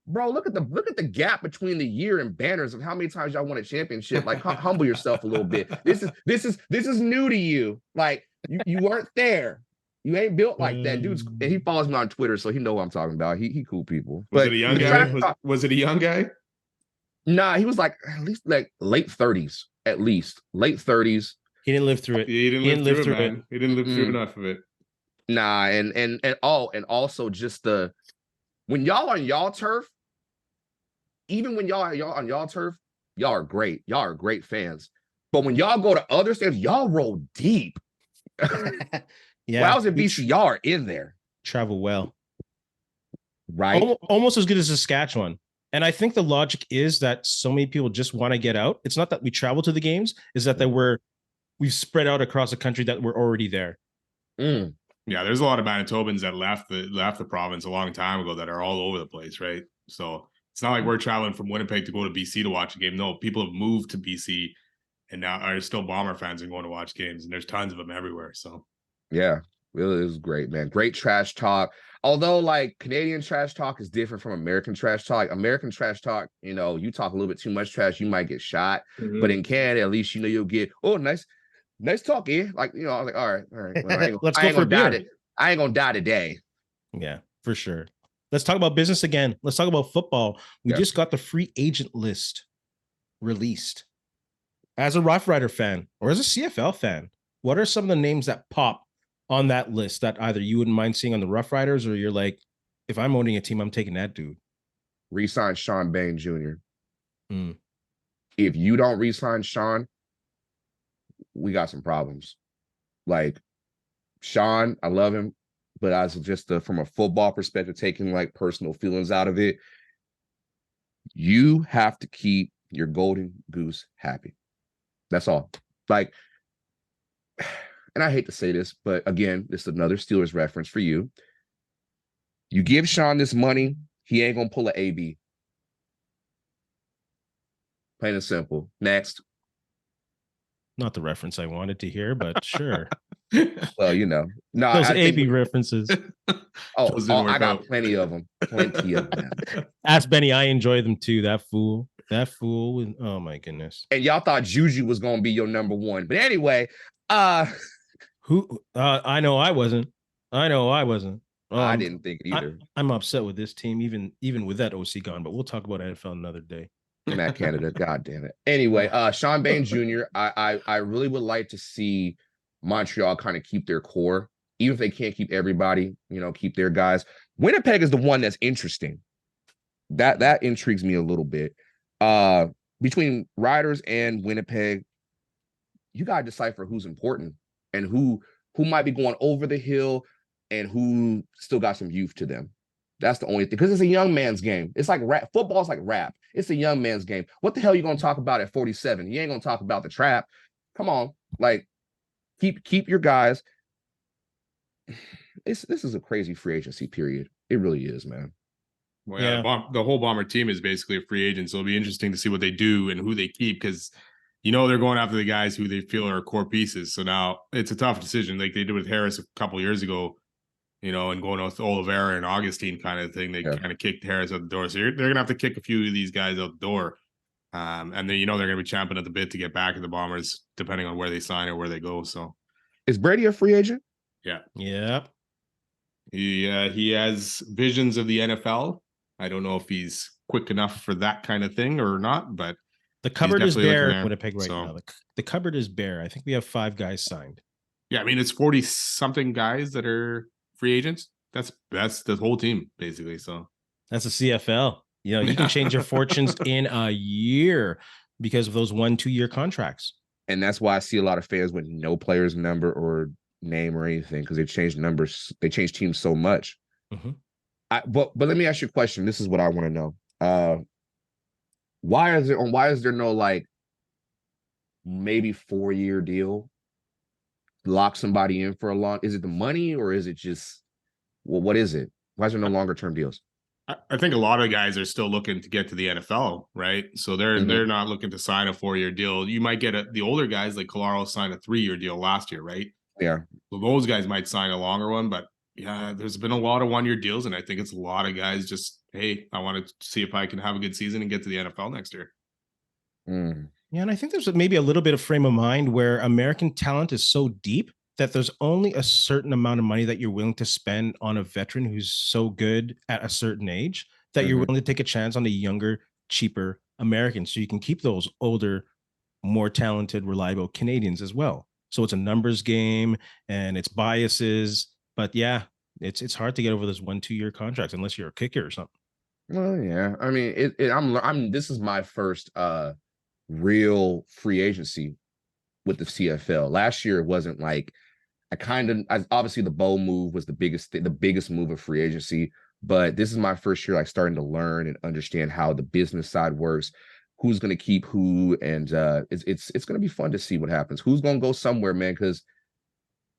bro, look at the gap between the year and banners of how many times y'all won a championship. Like, humble yourself a little bit. This is new to you. Like, you weren't there. You ain't built like that, dude. And he follows me on Twitter, so he know what I'm talking about. He cool people. Was it a young guy? Was it a young guy? Nah, he was like at least like late 30s, at least late 30s. He didn't live through it. He didn't live through it. He didn't live through enough of it. Nah, and also just when y'all on y'all turf, even when y'all on y'all turf, y'all are great. Y'all are great fans. But when y'all go to other states, y'all roll deep. Yeah. When I was in BC, y'all are in there. Travel well. Right. Almost as good as Saskatchewan. And I think the logic is that so many people just want to get out. It's not that we travel to the games, is that we've spread out across the country that we're already there. Yeah, there's a lot of Manitobans that left the province a long time ago that are all over the place, right? So it's not like we're traveling from Winnipeg to go to BC to watch a game. No, people have moved to BC and now are still Bomber fans and going to watch games, and there's tons of them everywhere. So yeah, it was great, man. Great trash talk. Although, like, Canadian trash talk is different from American trash talk. American trash talk, you know, you talk a little bit too much trash, you might get shot. Mm-hmm. But in Canada, at least, you know, you'll get, oh, nice talk, eh? Like, you know, I was like, all right. Well, let's go for a beer. I ain't gonna die today. Yeah, for sure. Let's talk about business again. Let's talk about football. We just got the free agent list released. As a Rough Rider fan or as a CFL fan, what are some of the names that pop on that list that either you wouldn't mind seeing on the Rough Riders, or you're like, if I'm owning a team, I'm taking that dude? Resign Sean Bain Jr. If you don't resign Sean, we got some problems. Like, Sean, I love him, but as just from a football perspective, taking like personal feelings out of it, you have to keep your golden goose happy. That's all. Like, and I hate to say this, but again, this is another Steelers reference for you. You give Sean this money, he ain't gonna pull an AB. Plain and simple. Next. Not the reference I wanted to hear, but sure. Well, you know. No, those AB references. I got plenty of them. Ask Benny, I enjoy them too. That fool. Oh my goodness. And y'all thought Juju was gonna be your number one. But anyway, I know I wasn't. I didn't think it either. I'm upset with this team, even with that OC gone, but we'll talk about NFL another day. Matt Canada, god damn it. Anyway, Sean Bain Jr., I really would like to see Montreal kind of keep their core, even if they can't keep everybody, you know, keep their guys. Winnipeg is the one that's interesting. That intrigues me a little bit. Between Riders and Winnipeg, you gotta decipher who's important and who might be going over the hill and who still got some youth to them. That's the only thing, because it's a young man's game. It's like rap. Football's like rap. It's a young man's game. What the hell are you gonna talk about at 47? You ain't gonna talk about the trap. Come on, like keep your guys. This is a crazy free agency period. It really is, man. Well, yeah. The whole Bomber team is basically a free agent, so it'll be interesting to see what they do and who they keep, because you know, they're going after the guys who they feel are core pieces. So now it's a tough decision, like they did with Harris a couple years ago, you know, and going with Oliveira and Augustine kind of thing. They kind of kicked Harris out the door. So they're going to have to kick a few of these guys out the door. And then, you know, they're going to be champing at the bit to get back at the Bombers, depending on where they sign or where they go. So is Brady a free agent? Yeah. Yep. He has visions of the NFL. I don't know if he's quick enough for that kind of thing or not, but the cupboard is bare in Winnipeg right now. The cupboard is bare. I think we have 5 guys signed. Yeah, I mean, it's 40-something guys that are free agents. That's the whole team, basically. So that's a CFL. You know, you can change your fortunes in a year because of those 1-2 year contracts. And that's why I see a lot of fans with no player's number or name or anything, because they changed numbers. They changed teams so much. Mm-hmm. But let me ask you a question. This is what I want to know. Why is there no like maybe 4-year deal? Lock somebody in for a long. Is it the money or is it just what is it? Why is there no longer term deals? I think a lot of guys are still looking to get to the NFL, right? So they're not looking to sign a 4-year deal. You might get the older guys like Colaro signed a 3-year deal last year, right? Yeah. So those guys might sign a longer one, but yeah, there's been a lot of 1-year deals, and I think it's a lot of guys just, hey, I want to see if I can have a good season and get to the NFL next year. Yeah, and I think there's maybe a little bit of frame of mind where American talent is so deep that there's only a certain amount of money that you're willing to spend on a veteran who's so good at a certain age that you're willing to take a chance on a younger, cheaper American. So you can keep those older, more talented, reliable Canadians as well. So it's a numbers game and it's biases. But yeah, it's hard to get over those 1-2 year contracts unless you're a kicker or something. Well, yeah. I mean, I'm this is my first real free agency with the CFL. Last year it wasn't like obviously the Bowl move was the biggest move of free agency, but this is my first year like starting to learn and understand how the business side works, who's going to keep who, and it's going to be fun to see what happens. Who's going to go somewhere, man, because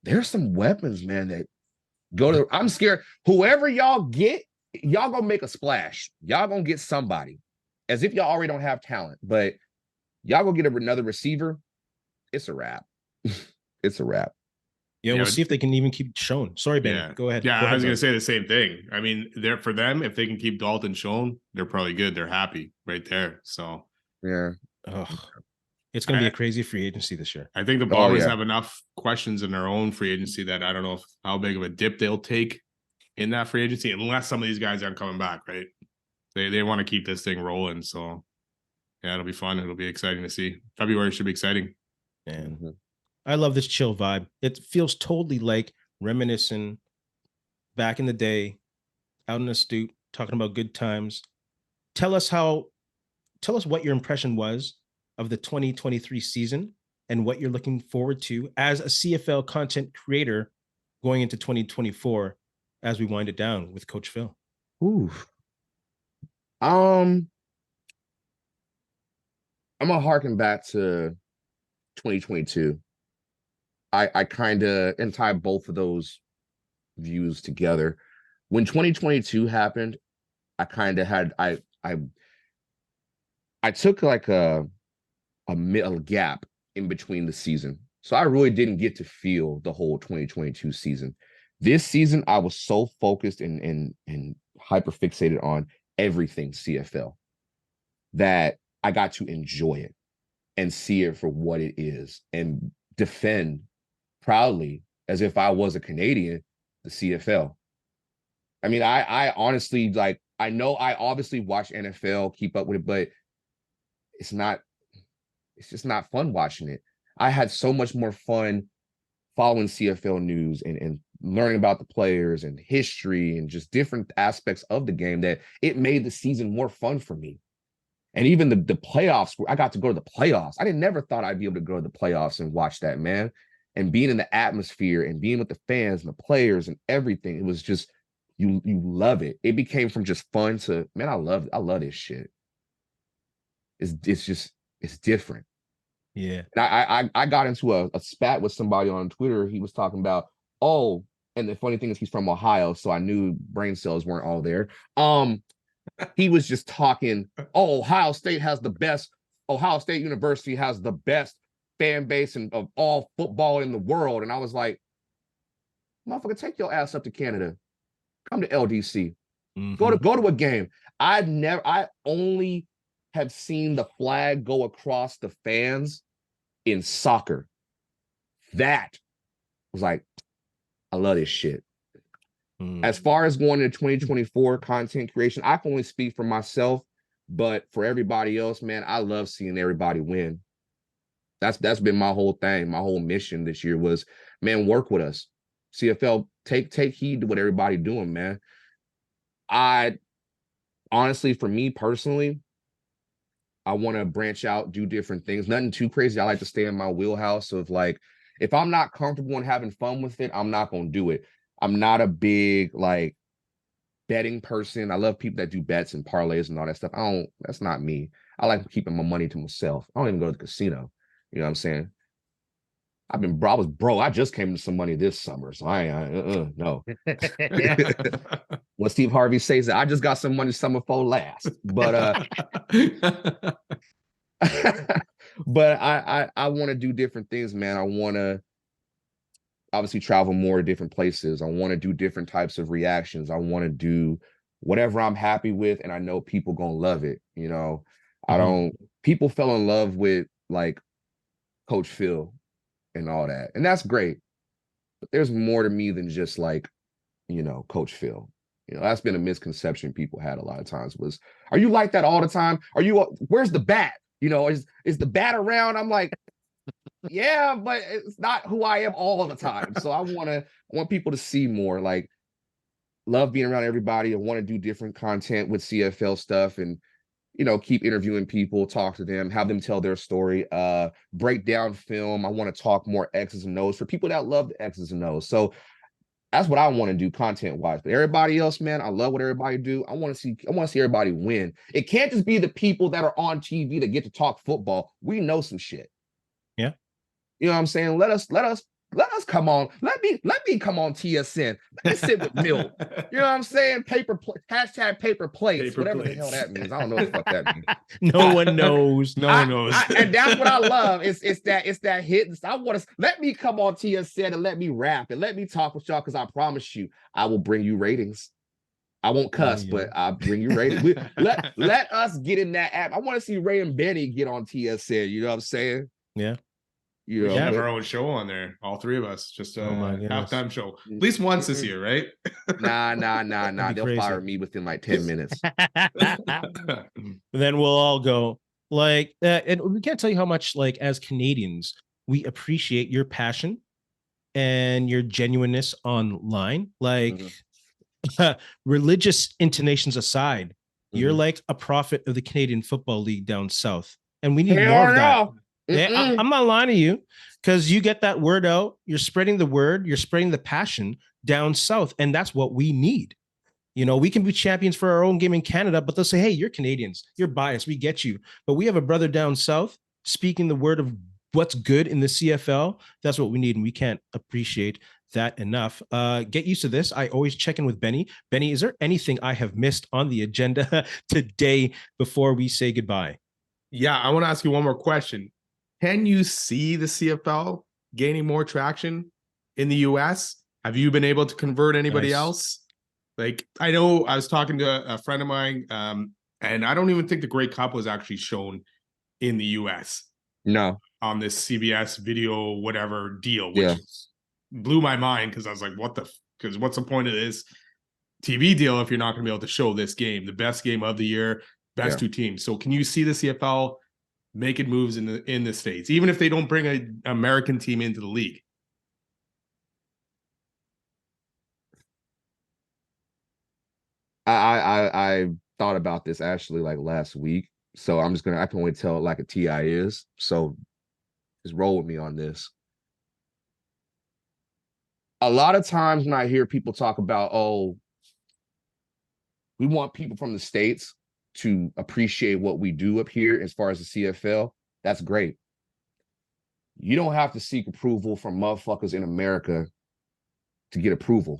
there's some weapons, man, that go to. I'm scared. Whoever y'all get, y'all gonna make a splash. Y'all gonna get somebody, as if y'all already don't have talent, but y'all gonna get another receiver. It's a wrap. It's a wrap. Yeah, we'll see if they can even keep Schoen. Sorry, Ben. Yeah. Go ahead. Yeah, I was going to say the same thing. I mean, for them, if they can keep Dalton Schoen, they're probably good. They're happy right there. So yeah, it's going to be a crazy free agency this year. I think the Bombers have enough questions in their own free agency that I don't know how big of a dip they'll take in that free agency, unless some of these guys aren't coming back. Right? They want to keep this thing rolling. So yeah, it'll be fun. It'll be exciting to see. February should be exciting. And I love this chill vibe. It feels totally like reminiscing back in the day, out in the stoop, talking about good times. Tell us what your impression was of the 2023 season and what you're looking forward to as a CFL content creator going into 2024 as we wind it down with Coach Phil. Ooh. I'm gonna harken back to 2022. I kind of and tie both of those views together. When 2022 happened, I kind of had I took like a gap in between the season, so I really didn't get to feel the whole 2022 season. This season, I was so focused and hyper fixated on everything CFL that I got to enjoy it and see it for what it is and defend proudly, as if I was a Canadian, the CFL. I mean, I honestly, like, I know I obviously watch NFL, keep up with it, but it's just not fun watching it. I had so much more fun following CFL news and learning about the players and history and just different aspects of the game that it made the season more fun for me. And even the playoffs, I got to go to the playoffs. I never thought I'd be able to go to the playoffs and watch that, man. And being in the atmosphere and being with the fans and the players and everything, it was just, you love it. It became from just fun to, man, I love this shit. It's different. Yeah. And I got into a spat with somebody on Twitter. He was talking about, and the funny thing is he's from Ohio, so I knew brain cells weren't all there. He was just talking, Ohio State has the best Ohio State University has the best fan base of all football in the world. And I was like, motherfucker, take your ass up to Canada. Come to LDC. Go to a game. I only have seen the flag go across the fans in soccer. That was like, I love this shit. As far as going into 2024 content creation, I can only speak for myself, but for everybody else, man, I love seeing everybody win. That's been my whole thing. My whole mission this year was, man, work with us. CFL, take heed to what everybody doing, man. I honestly, for me personally, I want to branch out, do different things. Nothing too crazy. I like to stay in my wheelhouse of like, if I'm not comfortable and having fun with it, I'm not going to do it. I'm not a big like betting person. I love people that do bets and parlays and all that stuff. That's not me. I like keeping my money to myself. I don't even go to the casino. You know what I'm saying? I was broke. I just came to some money this summer. So no. When Steve Harvey says that, I just got some money summer before last. But but I want to do different things, man. I want to obviously travel more to different places. I want to do different types of reactions. I want to do whatever I'm happy with, and I know people gonna love it. You know, people fell in love with like Coach Phil and all that, and that's great. But there's more to me than just like, you know, Coach Phil. You know, that's been a misconception people had a lot of times was, are you like that all the time? Where's the bat? You know, is the bat around? I'm like, yeah, but it's not who I am all the time. So I want people to see more, like, love being around everybody. I want to do different content with CFL stuff and, you know, keep interviewing people, talk to them, have them tell their story, break down film. I want to talk more X's and O's for people that love the X's and O's. So that's what I want to do content wise. But everybody else, man, I love what everybody do. I want to see everybody win. It can't just be the people that are on TV that get to talk football. We know some shit. Yeah. You know what I'm saying? Let us come on. Let me come on TSN. Let me sit with Mill. You know what I'm saying? Hashtag paper plates, whatever the hell that means. I don't know what the fuck that means. No one knows. No one knows. And that's what I love. It's that hit. Let me come on TSN and let me rap and let me talk with y'all, because I promise you, I will bring you ratings. I won't cuss, but I'll bring you ratings. Let us get in that app. I want to see Ray and Benny get on TSN. You know what I'm saying? Yeah. You know, we should have our own show on there, all three of us, just a halftime show, at least once this year, right? Nah. They'll fire me within like 10 minutes. Then we'll all go like, and we can't tell you how much, like, as Canadians, we appreciate your passion and your genuineness online. Like, religious intonations aside, you're like a prophet of the Canadian Football League down south, and we need more of that. Yeah, I'm not lying to you, because you get that word out. You're spreading the word. You're spreading the passion down south, and that's what we need. You know, we can be champions for our own game in Canada, but they'll say, "Hey, you're Canadians. You're biased. We get you." But we have a brother down south speaking the word of what's good in the CFL. That's what we need, and we can't appreciate that enough. Get used to this. I always check in with Benny. Benny, is there anything I have missed on the agenda today before we say goodbye? Yeah, I want to ask you one more question. Can you see the CFL gaining more traction in the US? Have you been able to convert anybody else? Like, I know I was talking to a friend of mine, and I don't even think the Grey Cup was actually shown in the US. No. On this CBS video, whatever deal, which blew my mind, because I was like, because what's the point of this TV deal if you're not going to be able to show this game, the best game of the year, best two teams? So can you see the CFL making moves in the States, even if they don't bring an American team into the league? I thought about this actually like last week, so I can only tell like a TI is. So just roll with me on this. A lot of times when I hear people talk about, oh, we want people from the States to appreciate what we do up here as far as the CFL, that's great. You don't have to seek approval from motherfuckers in America to get approval.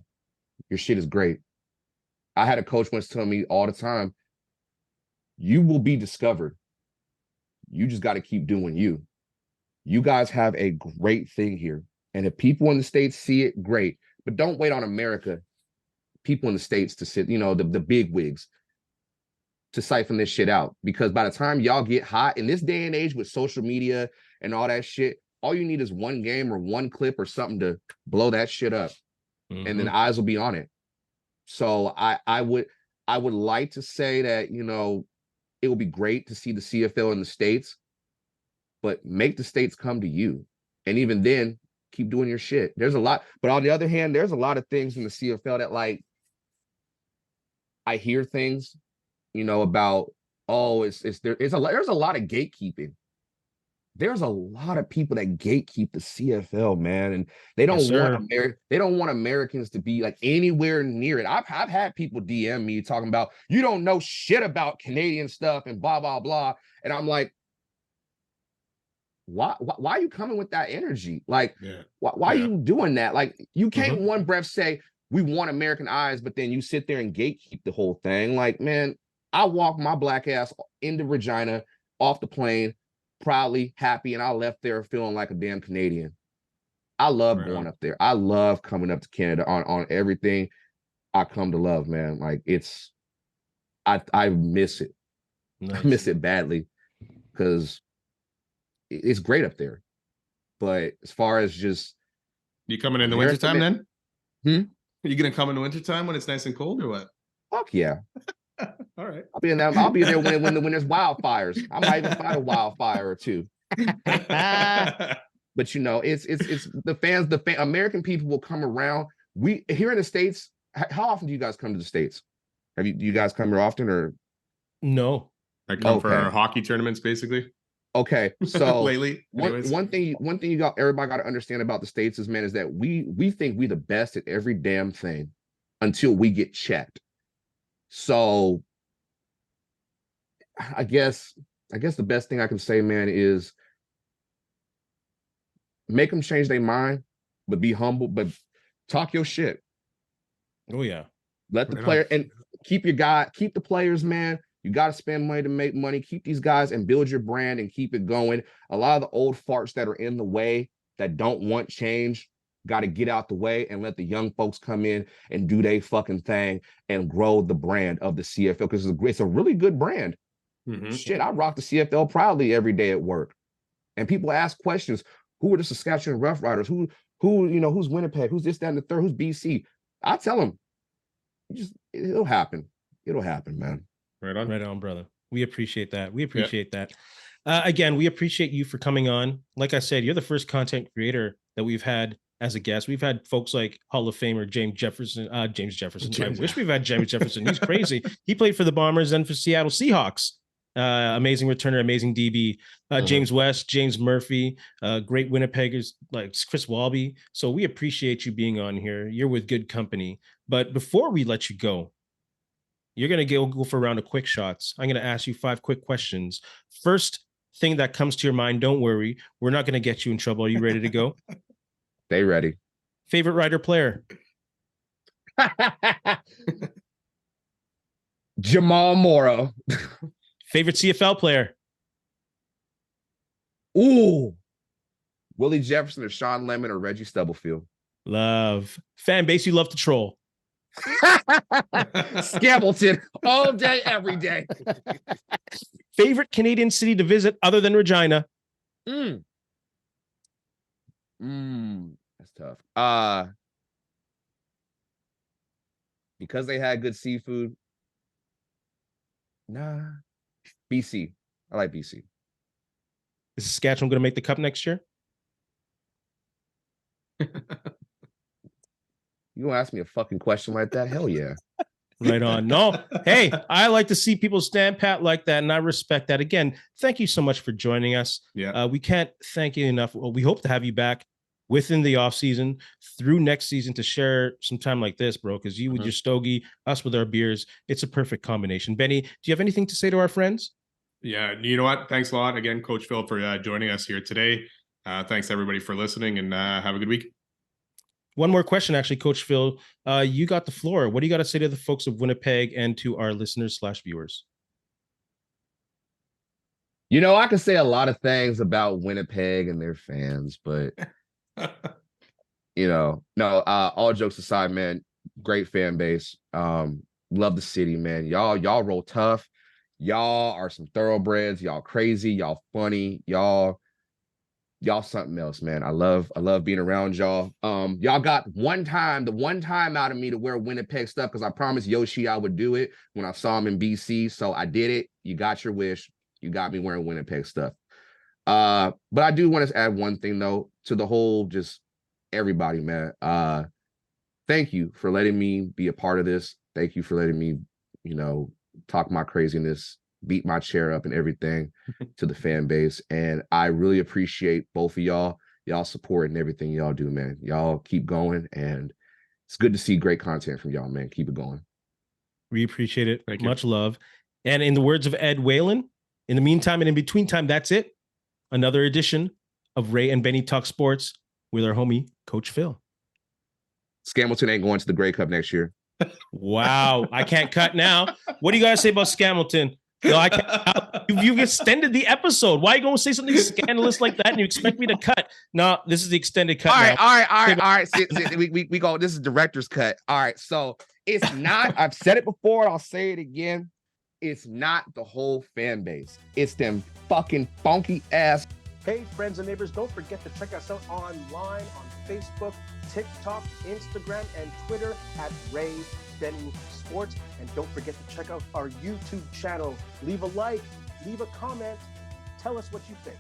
Your shit is great. I had a coach once tell me all the time, you will be discovered. You just got to keep doing you. You guys have a great thing here. And if people in the States see it, great. But don't wait on America, people in the States to sit, the big wigs to siphon this shit out. Because by the time y'all get hot in this day and age with social media and all that shit, all you need is one game or one clip or something to blow that shit up. And then eyes will be on it. So I would like to say that, it would be great to see the CFL in the States, but make the States come to you. And even then, keep doing your shit. There's a lot, but on the other hand, there's a lot of things in the CFL that, like, I hear things, about, there's a lot of gatekeeping. There's a lot of people that gatekeep the CFL, man, and they don't want Americans to be like anywhere near it. I've had people DM me talking about, you don't know shit about Canadian stuff and blah blah blah, and I'm like, why are you coming with that energy? Like, why are you doing that? Like, you can't one breath say we want American eyes, but then you sit there and gatekeep the whole thing. Like, man, I walked my black ass into Regina off the plane, proudly, happy, and I left there feeling like a damn Canadian. I love going up there. I love coming up to Canada on everything I come to love, man. Like, I miss it. Nice. I miss it badly because it's great up there. But as far as just you coming in the wintertime then? Are you gonna come in the wintertime when it's nice and cold or what? Fuck yeah. All right. I'll be there when there's wildfires. I might even find a wildfire or two. But it's the fans, American people will come around. We here in the States, how often do you guys come to the States? Do you guys come here often or no? I come for our hockey tournaments basically. Okay. So lately, one thing everybody got to understand about the States is, man, is that we think we the best at every damn thing until we get checked. So I guess the best thing I can say, man, is make them change their mind, but be humble, but talk your shit. Oh yeah. Let the player and keep the players, man. You got to spend money to make money. Keep these guys and build your brand and keep it going. A lot of the old farts that are in the way that don't want change got to get out the way and let the young folks come in and do their fucking thing and grow the brand of the CFL, because it's a really good brand. Shit, I rock the CFL proudly every day at work. And people ask questions. Who are the Saskatchewan ROUGHRIDERs? Who's Winnipeg? Who's this, that, and the third? Who's BC? I tell them, it'll happen. It'll happen, man. Right on, brother. We appreciate that. Again, we appreciate you for coming on. Like I said, you're the first content creator that we've had as a guest. We've had folks like Hall of Famer James Jefferson. I wish we've had James Jefferson. He's crazy. He played for the Bombers and for Seattle Seahawks. Amazing returner, amazing DB. James West, James Murphy, great Winnipeggers like Chris Walby. So we appreciate you being on here. You're with good company. But before we let you go, you're going to go for a round of quick shots. I'm going to ask you 5 quick questions. First thing that comes to your mind, don't worry. We're not going to get you in trouble. Are you ready to go? Stay ready. Favorite Rider player? Jamal Morrow. Favorite CFL player? Ooh. Willie Jefferson or Sean Lemon or Reggie Stubblefield. Love. Fan base you love to troll? Scambleton all day, every day. Favorite Canadian city to visit other than Regina? That's tough. Because they had good seafood. Nah. BC. I like BC. Is Saskatchewan going to make the cup next year? You gonna ask me a fucking question like that? Hell yeah. Right on. No, hey, I like to see people stand pat like that, and I respect that. Again, thank you so much for joining us. Yeah. We can't thank you enough. Well, we hope to have you back within the off season through next season to share some time like this, bro, because you with your stogie, us with our beers, it's a perfect combination. Benny, do you have anything to say to our friends? Yeah, you know what? Thanks a lot again, Coach Phil, for joining us here today. Thanks everybody for listening, and have a good week. One more question, actually, Coach Phil. You got the floor. What do you got to say to the folks of Winnipeg and to our listeners/viewers? You know, I can say a lot of things about Winnipeg and their fans, but no, all jokes aside, man, great fan base. Love the city, man. Y'all roll tough. Y'all are some thoroughbreds. Y'all crazy. Y'all funny. Y'all something else, man. I love being around y'all. Y'all got the one time out of me to wear Winnipeg stuff, because I promised Yoshi I would do it when I saw him in BC. So I did it. You got your wish. You got me wearing Winnipeg stuff. But I do want to add one thing though, to the whole, just everybody, man. Thank you for letting me be a part of this. Thank you for letting me, talk my craziness, beat my chair up and everything to the fan base. And I really appreciate both of y'all support and everything y'all do, man. Y'all keep going, and it's good to see great content from y'all, man. Keep it going. We appreciate it. Thank you. Much love. And in the words of Ed Whalen, in the meantime and in between time, that's it. Another edition of Ray and Benny Talk Sports with our homie, Coach Phil. Scamilton ain't going to the Grey Cup next year. Wow. I can't cut now. What do you guys say about Scamilton? No, I can't. You've extended the episode. Why are you going to say something scandalous like that and you expect me to cut? No, this is the extended cut. All right. We go. This is director's cut. All right. So it's not, I've said it before, I'll say it again. It's not the whole fan base. It's them fucking funky ass. Hey, friends and neighbors, don't forget to check us out online on Facebook, TikTok, Instagram, and Twitter at Ray Benny Sports. And don't forget to check out our YouTube channel. Leave a like, leave a comment, tell us what you think.